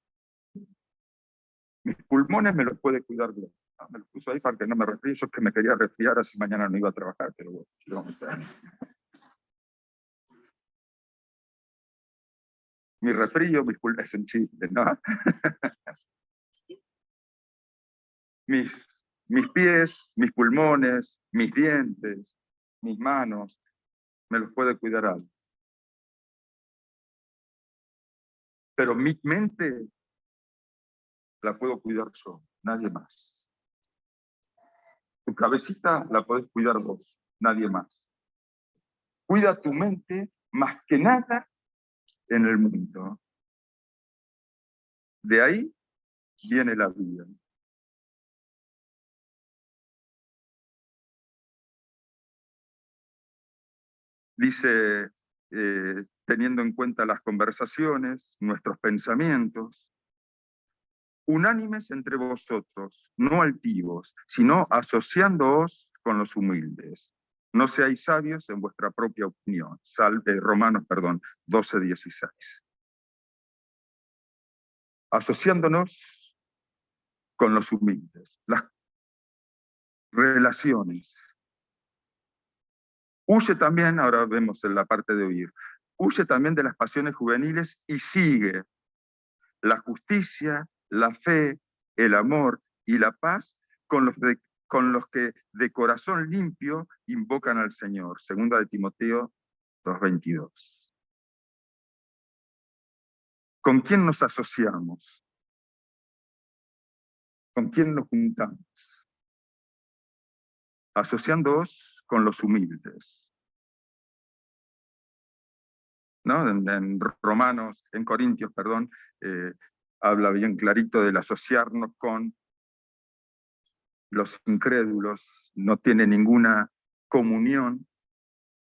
Mis pulmones me los puede cuidar Gloria. Me los puso ahí para que no me resfríe. Yo que me quería resfriar, así mañana no iba a trabajar, pero bueno, ¿qué vamos a hacer? Mi resfrío, mis pulmones, es un chiste, ¿no? mis pies, mis pulmones, mis dientes, mis manos, me los puede cuidar algo. Pero mi mente la puedo cuidar yo, nadie más. Tu cabecita la podés cuidar vos, nadie más. Cuida tu mente más que nada en el mundo. De ahí viene la vida. Dice, teniendo en cuenta las conversaciones, nuestros pensamientos, unánimes entre vosotros, no altivos, sino asociándoos con los humildes. No seáis sabios en vuestra propia opinión. Romanos 12:16. Asociándonos con los humildes. Las relaciones. Huye también, ahora vemos en la parte de huir, huye también de las pasiones juveniles y sigue la justicia, la fe, el amor y la paz con los que de corazón limpio invocan al Señor. Segunda de Timoteo 2:22. ¿Con quién nos asociamos? ¿Con quién nos juntamos? Asociándoos con los humildes. ¿No? En Romanos, en Corintios, perdón, habla bien clarito del asociarnos con los incrédulos, no tiene ninguna comunión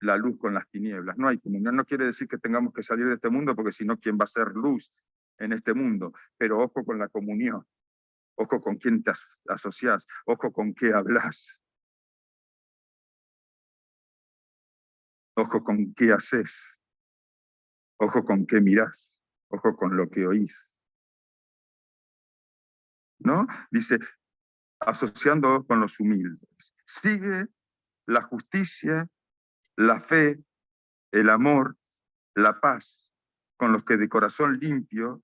la luz con las tinieblas. No hay comunión, no quiere decir que tengamos que salir de este mundo, porque si no, ¿quién va a ser luz en este mundo? Pero ojo con la comunión, ojo con quién te asociás, ojo con qué hablas, ojo con qué haces, ojo con qué mirás, ojo con lo que oís. ¿No? Dice, asociando con los humildes. Sigue la justicia, la fe, el amor, la paz, con los que de corazón limpio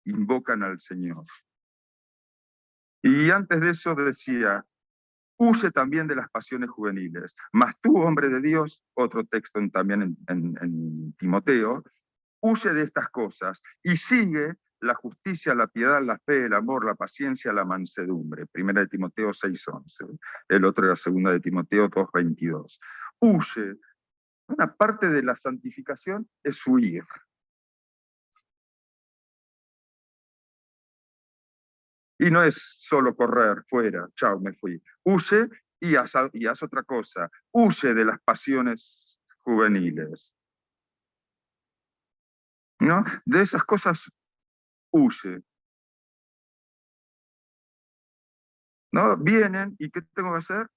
invocan al Señor. Y antes de eso decía, huye también de las pasiones juveniles. Mas tú, hombre de Dios, otro texto también en Timoteo, huye de estas cosas y sigue la justicia, la piedad, la fe, el amor, la paciencia, la mansedumbre. Primera de Timoteo 6:11. El otro era segunda de Timoteo 2:22. Huye. Una parte de la santificación es huir. Y no es solo correr fuera, chao, me fui. Huye y haz otra cosa. Huye de las pasiones juveniles. ¿No? De esas cosas huye. ¿No? Vienen y ¿qué tengo que hacer?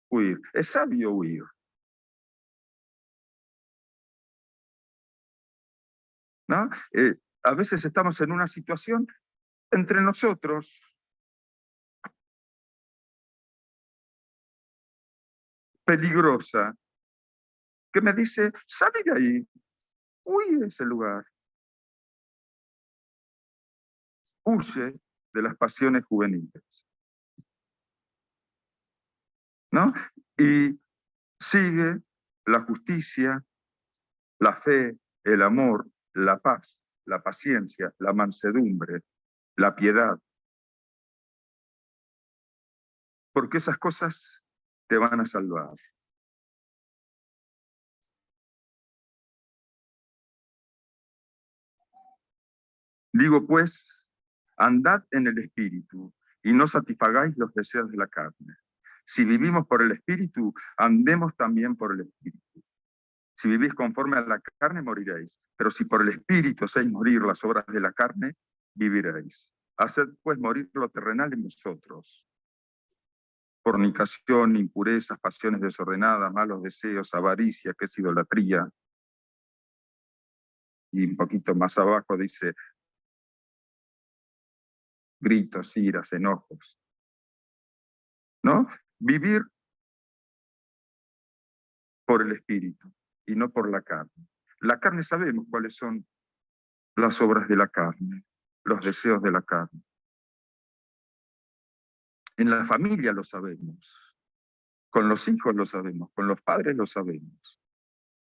Huir. Es sabio huir. ¿No? A veces estamos en una situación entre nosotros peligrosa que me dice, sale de ahí, huye de ese lugar. Huye de las pasiones juveniles. ¿No? Y sigue la justicia, la fe, el amor, la paz, la paciencia, la mansedumbre, la piedad. Porque esas cosas te van a salvar. Digo pues, andad en el Espíritu y no satisfagáis los deseos de la carne. Si vivimos por el Espíritu, andemos también por el Espíritu. Si vivís conforme a la carne, moriréis. Pero si por el Espíritu hacéis morir las obras de la carne, viviréis. Haced pues morir lo terrenal en vosotros. Fornicación, impurezas, pasiones desordenadas, malos deseos, avaricia, que es idolatría. Y un poquito más abajo dice, gritos, iras, enojos. ¿No? Vivir por el Espíritu y no por la carne. La carne sabemos cuáles son las obras de la carne, los deseos de la carne. En la familia lo sabemos, con los hijos lo sabemos, con los padres lo sabemos,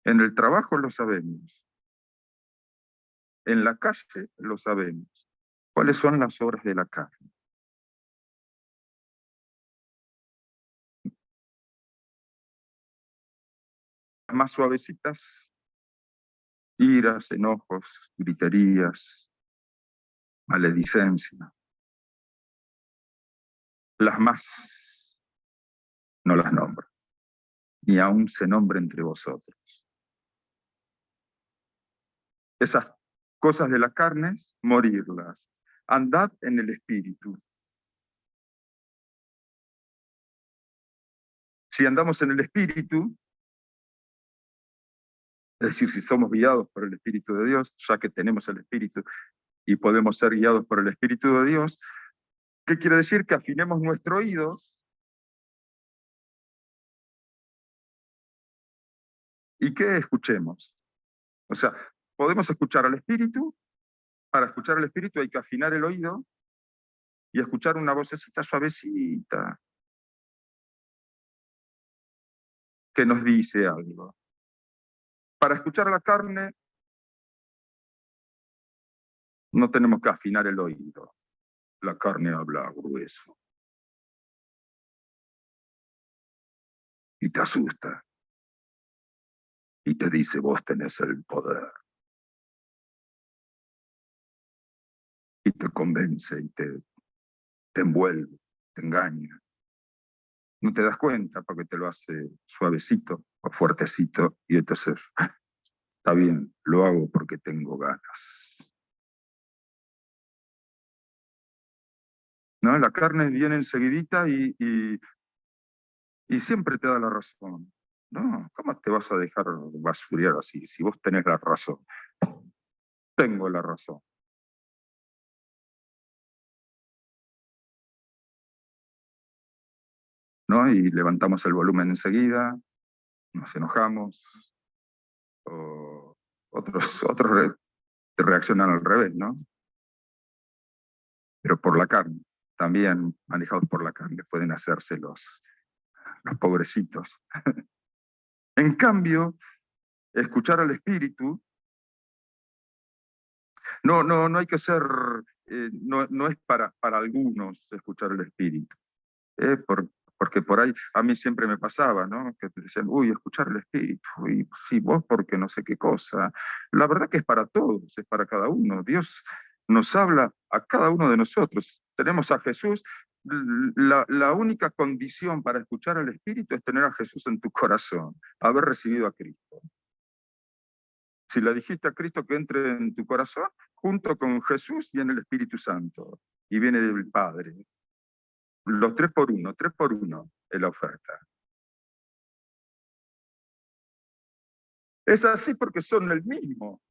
en el trabajo lo sabemos, en la calle lo sabemos. ¿Cuáles son las obras de la carne? Las más suavecitas, iras, enojos, griterías, maledicencia. Las más no las nombro, ni aún se nombre entre vosotros. Esas cosas de la carne, morirlas. Andad en el Espíritu. Si andamos en el Espíritu, es decir, si somos guiados por el Espíritu de Dios, ya que tenemos el Espíritu y podemos ser guiados por el Espíritu de Dios, ¿qué quiere decir? Que afinemos nuestro oído y que escuchemos. O sea, podemos escuchar al Espíritu. Para escuchar al Espíritu hay que afinar el oído y escuchar una vocecita suavecita que nos dice algo. Para escuchar a la carne no tenemos que afinar el oído. La carne habla grueso y te asusta y te dice, vos tenés el poder. Y te convence y te envuelve, te engaña. No te das cuenta porque te lo hace suavecito o fuertecito y entonces, está bien, lo hago porque tengo ganas. ¿No? La carne viene enseguidita y siempre te da la razón. No, ¿cómo te vas a dejar basurear así si vos tenés la razón? Tengo la razón. ¿No? Y levantamos el volumen enseguida, nos enojamos, o otros reaccionan al revés, ¿no? Pero por la carne, también manejados por la carne, pueden hacerse los pobrecitos. En cambio, escuchar al Espíritu, no hay que ser, no es para algunos escuchar el Espíritu, porque por ahí a mí siempre me pasaba, ¿no? Que te decían, uy, escuchar el Espíritu, y sí, vos porque no sé qué cosa. La verdad que es para todos, es para cada uno. Dios nos habla a cada uno de nosotros. Tenemos a Jesús. La única condición para escuchar al Espíritu es tener a Jesús en tu corazón, haber recibido a Cristo. Si le dijiste a Cristo que entre en tu corazón, junto con Jesús viene el Espíritu Santo y viene del Padre. Los 3 por 1 es la oferta. Es así porque son el mismo.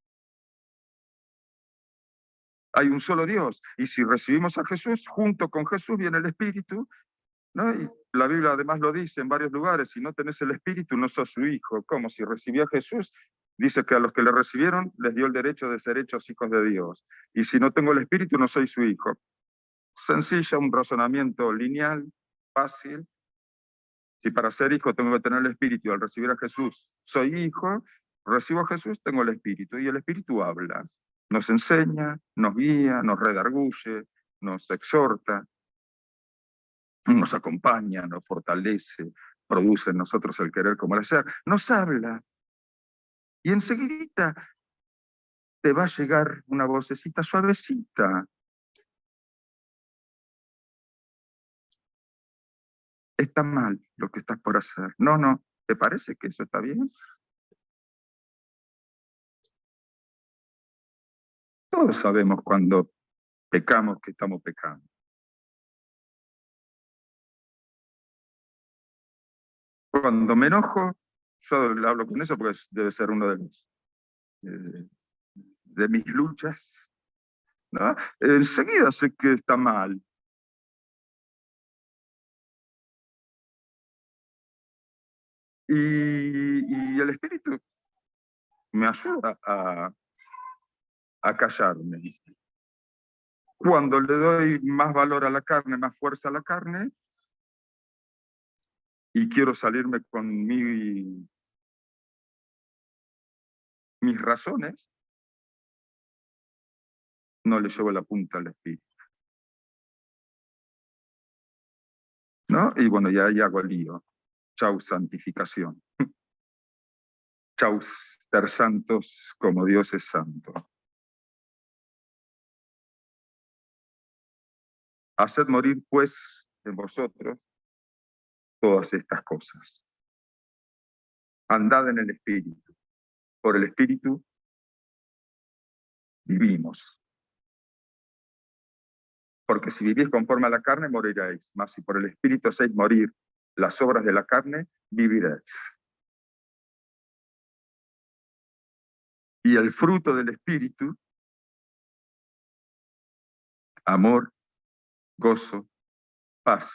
Hay un solo Dios. Y si recibimos a Jesús, junto con Jesús viene el Espíritu, ¿no? Y la Biblia además lo dice en varios lugares, si no tenés el Espíritu no sos su hijo. ¿Cómo? Si recibí a Jesús, dice que a los que le recibieron les dio el derecho de ser hechos hijos de Dios. Y si no tengo el Espíritu no soy su hijo. Sencilla, un razonamiento lineal, fácil. Si para ser hijo tengo que tener el Espíritu, al recibir a Jesús soy hijo, recibo a Jesús, tengo el Espíritu, y el Espíritu habla, nos enseña, nos guía, nos redarguye, nos exhorta, nos acompaña, nos fortalece, produce en nosotros el querer como el hacer, nos habla, y enseguidita te va a llegar una vocecita suavecita. Está mal lo que estás por hacer. No, ¿te parece que eso está bien? Todos sabemos cuando pecamos que estamos pecando. Cuando me enojo, yo le hablo con eso porque debe ser uno eh, de mis luchas, ¿no? Enseguida sé que está mal. Y el espíritu me ayuda a callarme. Cuando le doy más valor a la carne, más fuerza a la carne, y quiero salirme con mis razones, no le llevo la punta al espíritu, ¿no? Y bueno, ya ahí hago lío. Chau santificación. Chau ser santos como Dios es santo. Haced morir, pues, en vosotros todas estas cosas. Andad en el espíritu. Por el espíritu vivimos. Porque si vivís conforme a la carne, moriréis. Mas si por el espíritu hacéis morir las obras de la carne, viviréis. Y el fruto del espíritu, amor, gozo, paz,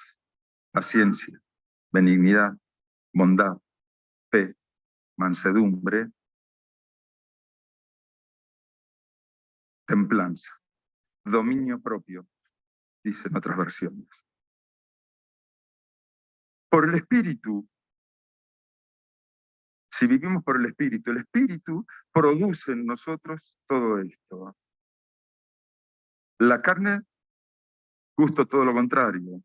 paciencia, benignidad, bondad, fe, mansedumbre, templanza, dominio propio, dicen otras versiones. Por el espíritu, si vivimos por el espíritu produce en nosotros todo esto. La carne, justo todo lo contrario.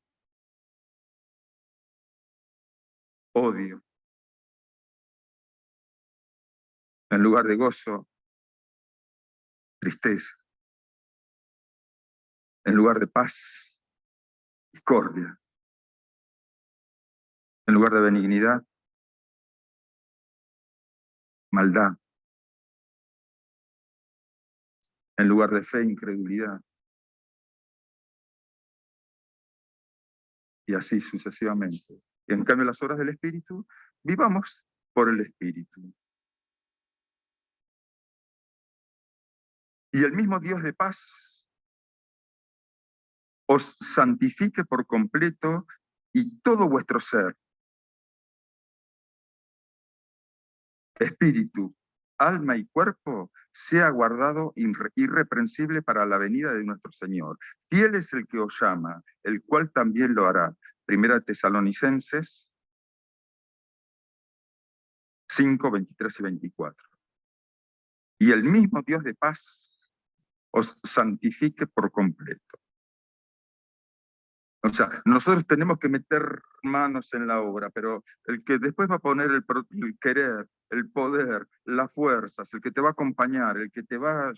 Odio. En lugar de gozo, tristeza. En lugar de paz, discordia. En lugar de benignidad, maldad. En lugar de fe, incredulidad. Y así sucesivamente. En cambio, las obras del espíritu, vivamos por el espíritu. Y el mismo Dios de paz os santifique por completo y todo vuestro ser, espíritu, alma y cuerpo, sea guardado irreprensible para la venida de nuestro Señor. Fiel es el que os llama, el cual también lo hará. Primera Tesalonicenses 5, 23 y 24. Y el mismo Dios de paz os santifique por completo. O sea, nosotros tenemos que meter manos en la obra, pero el que después va a poner el querer, el poder, las fuerzas, el que te va a acompañar, el que te va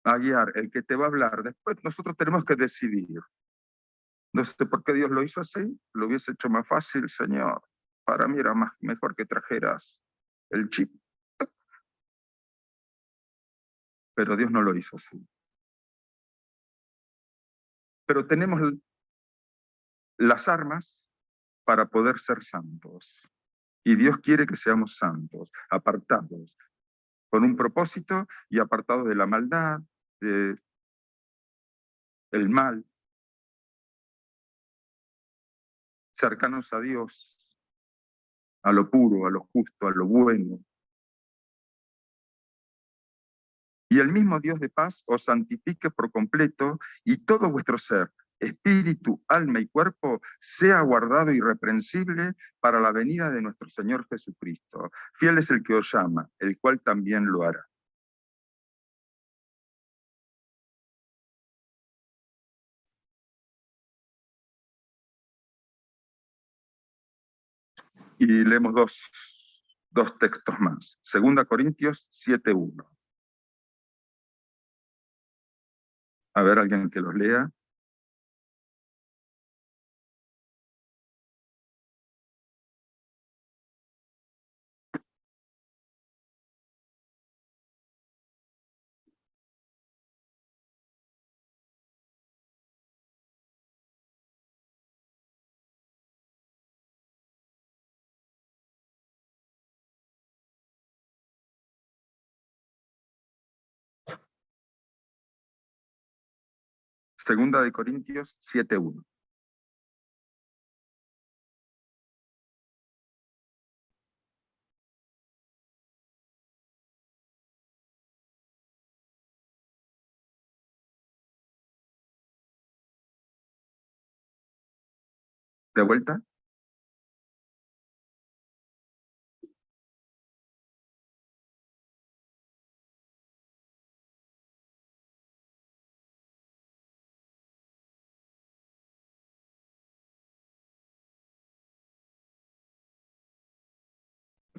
a guiar, el que te va a hablar, después nosotros tenemos que decidir. No sé por qué Dios lo hizo así, lo hubiese hecho más fácil, Señor. Para mí era mejor que trajeras el chip, pero Dios no lo hizo así. Pero tenemos las armas para poder ser santos. Y Dios quiere que seamos santos, apartados, con un propósito y apartados de la maldad, del mal, cercanos a Dios, a lo puro, a lo justo, a lo bueno. Y el mismo Dios de paz os santifique por completo y todo vuestro ser, espíritu, alma y cuerpo, sea guardado irreprensible para la venida de nuestro Señor Jesucristo. Fiel es el que os llama, el cual también lo hará. Y leemos dos textos más. 2 Corintios 7:1. A ver, alguien que los lea. Segunda de Corintios 7:1. ¿De vuelta?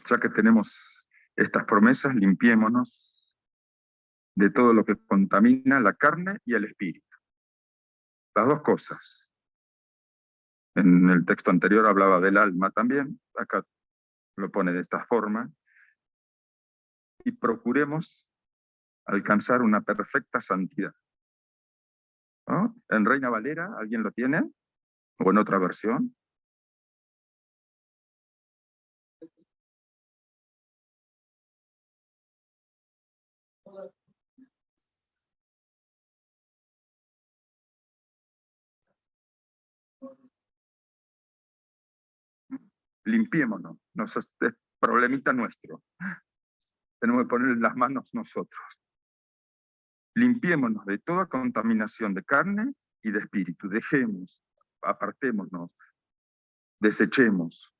Ya que tenemos estas promesas, limpiémonos de todo lo que contamina la carne y el espíritu. Las dos cosas. En el texto anterior hablaba del alma también, acá lo pone de esta forma. Y procuremos alcanzar una perfecta santidad, ¿no? En Reina Valera, ¿alguien lo tiene? ¿O en otra versión? Limpiémonos, es problemita nuestro. Tenemos que poner las manos nosotros. Limpiémonos de toda contaminación de carne y de espíritu. Dejemos, apartémonos, desechemos,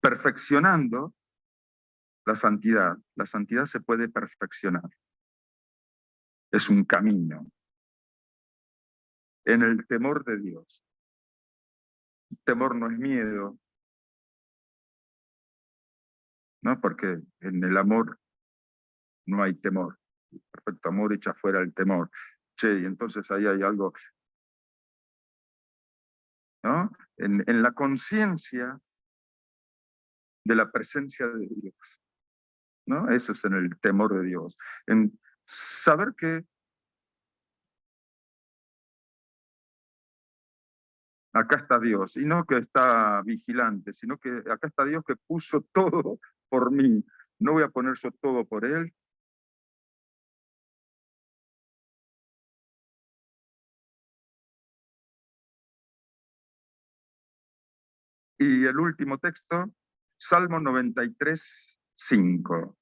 perfeccionando la santidad. La santidad se puede perfeccionar. Es un camino. En el temor de Dios. Temor no es miedo, ¿no? Porque en el amor no hay temor. El perfecto amor echa fuera el temor. Che, y entonces ahí hay algo, ¿no? En la conciencia de la presencia de Dios, ¿no? Eso es en el temor de Dios. En saber que acá está Dios, y no que está vigilante, sino que acá está Dios que puso todo por mí. No voy a poner yo todo por Él. Y el último texto, Salmo 93:5.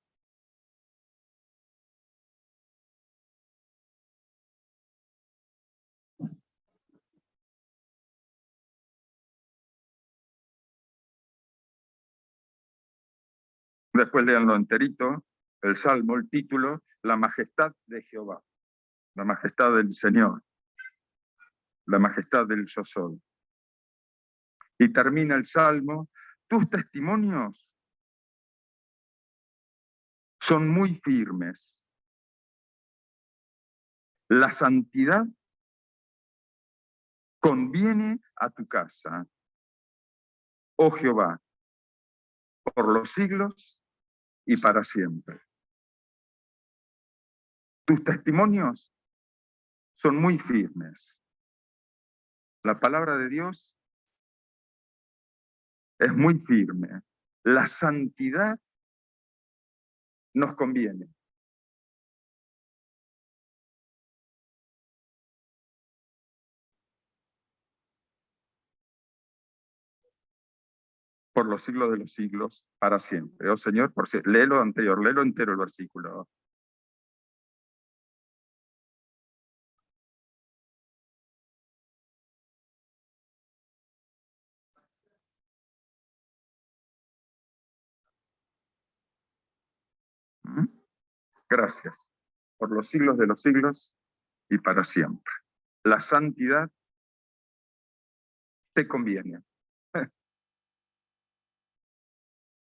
Después leanlo enterito, el Salmo, el título, la majestad de Jehová, la majestad del Señor, la majestad del Yo Soy. Y termina el Salmo, tus testimonios son muy firmes. La santidad conviene a tu casa, oh Jehová, por los siglos y para siempre. Tus testimonios son muy firmes. La palabra de Dios es muy firme. La santidad nos conviene. Por los siglos de los siglos, para siempre. Oh Señor, léelo anterior, léelo entero el versículo. ¿Mm? Gracias. Por los siglos de los siglos y para siempre. La santidad te conviene.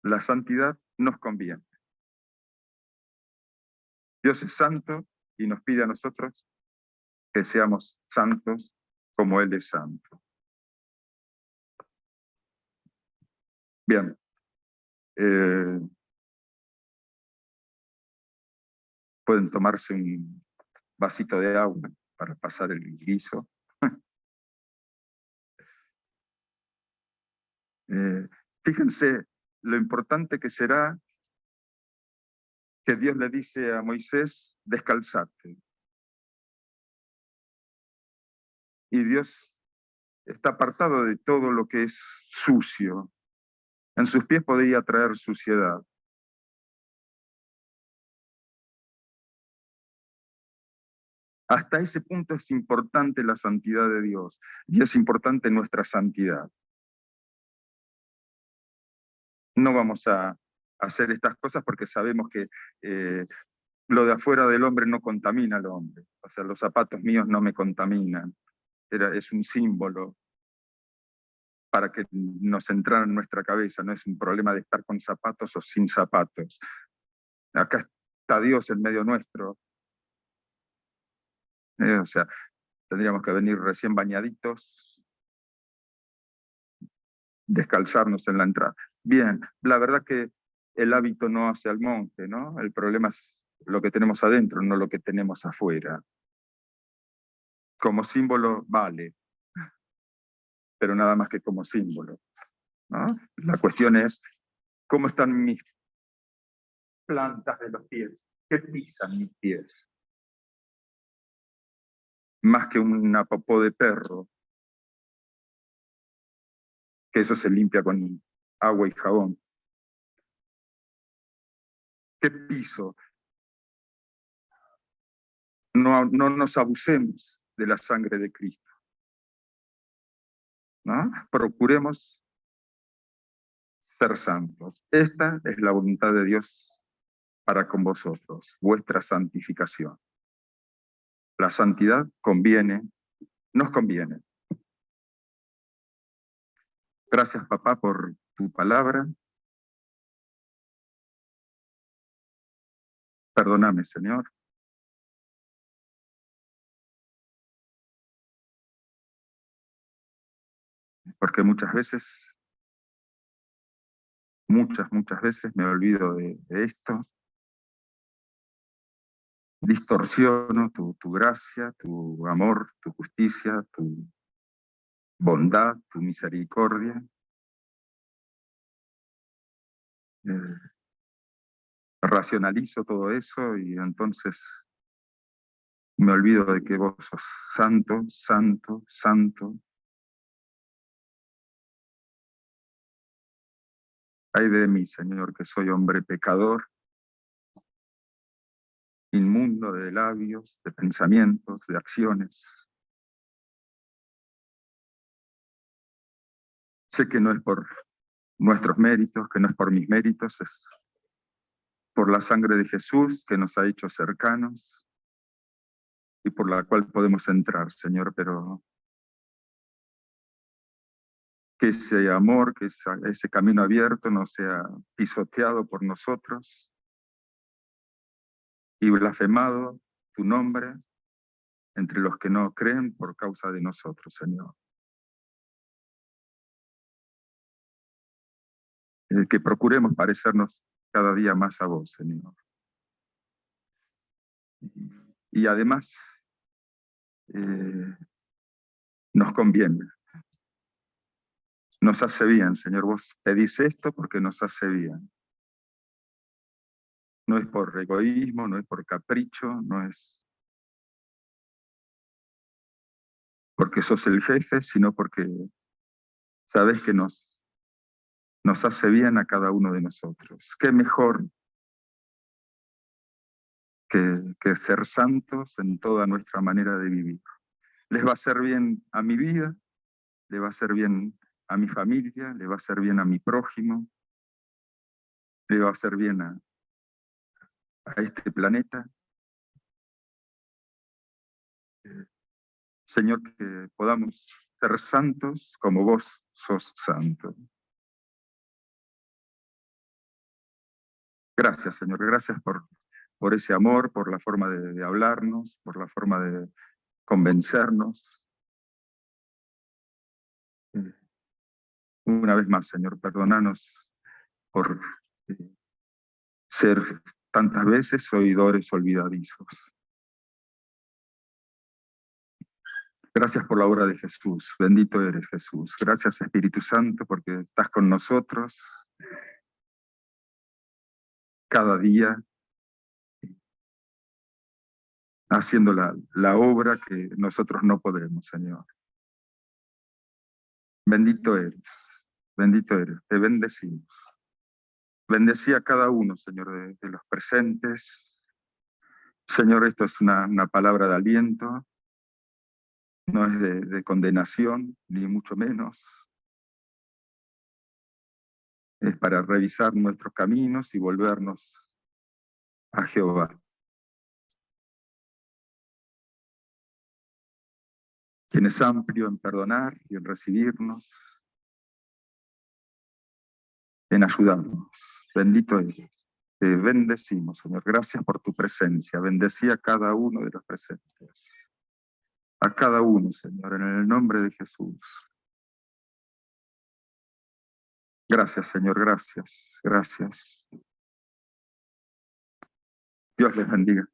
La santidad nos conviene. Dios es santo y nos pide a nosotros que seamos santos como Él es santo. Bien. Pueden tomarse un vasito de agua para pasar el guiso. Fíjense lo importante que será que Dios le dice a Moisés, descalzate. Y Dios está apartado de todo lo que es sucio. En sus pies podría traer suciedad. Hasta ese punto es importante la santidad de Dios y es importante nuestra santidad. No vamos a hacer estas cosas porque sabemos que lo de afuera del hombre no contamina al hombre. O sea, los zapatos míos no me contaminan. Es un símbolo para que nos entrara en nuestra cabeza. No es un problema de estar con zapatos o sin zapatos. Acá está Dios en medio nuestro. O sea, tendríamos que venir recién bañaditos, descalzarnos en la entrada. Bien, la verdad que el hábito no hace al monje, ¿no? El problema es lo que tenemos adentro, no lo que tenemos afuera. Como símbolo vale, pero nada más que como símbolo, ¿no? La cuestión es, ¿cómo están mis plantas de los pies? ¿Qué pisan mis pies? Más que una popó de perro, que eso se limpia con agua y jabón. ¿Qué piso? No nos abusemos de la sangre de Cristo, ¿no? Procuremos ser santos. Esta es la voluntad de Dios para con vosotros, vuestra santificación. La santidad conviene, nos conviene. Gracias, papá, por tu palabra. Perdóname, Señor. Porque muchas veces me olvido de esto, distorsiono tu gracia, tu amor, tu justicia, tu bondad, tu misericordia. Racionalizo todo eso y entonces me olvido de que vos sos santo, santo, santo. Ay de mí, Señor, que soy hombre pecador, inmundo de labios, de pensamientos, de acciones. Sé que no es por nuestros méritos, que no es por mis méritos, es por la sangre de Jesús que nos ha hecho cercanos y por la cual podemos entrar, Señor, pero que ese amor, que ese camino abierto no sea pisoteado por nosotros y blasfemado tu nombre entre los que no creen por causa de nosotros, Señor. Que procuremos parecernos cada día más a vos, Señor. Y además, nos conviene. Nos hace bien, Señor. Vos pedís esto porque nos hace bien. No es por egoísmo, no es por capricho, no es porque sos el jefe, sino porque sabés que nos hace bien a cada uno de nosotros. Qué mejor que ser santos en toda nuestra manera de vivir. Les va a hacer bien a mi vida, le va a hacer bien a mi familia, le va a hacer bien a mi prójimo, le va a hacer bien a este planeta. Señor, que podamos ser santos como vos sos santo. Gracias, Señor, gracias por ese amor, por la forma de hablarnos, por la forma de convencernos. Una vez más, Señor, perdónanos por ser tantas veces oidores olvidadizos. Gracias por la obra de Jesús. Bendito eres, Jesús. Gracias, Espíritu Santo, porque estás con nosotros cada día, haciendo la obra que nosotros no podemos, Señor. Bendito eres, te bendecimos. Bendecí a cada uno, Señor, de los presentes. Señor, esto es una palabra de aliento, no es de condenación, ni mucho menos. Es para revisar nuestros caminos y volvernos a Jehová, quien es amplio en perdonar y en recibirnos, en ayudarnos. Bendito eres. Te bendecimos, Señor. Gracias por tu presencia. Bendecí a cada uno de los presentes. A cada uno, Señor, en el nombre de Jesús. Gracias, Señor. Gracias. Gracias. Dios les bendiga.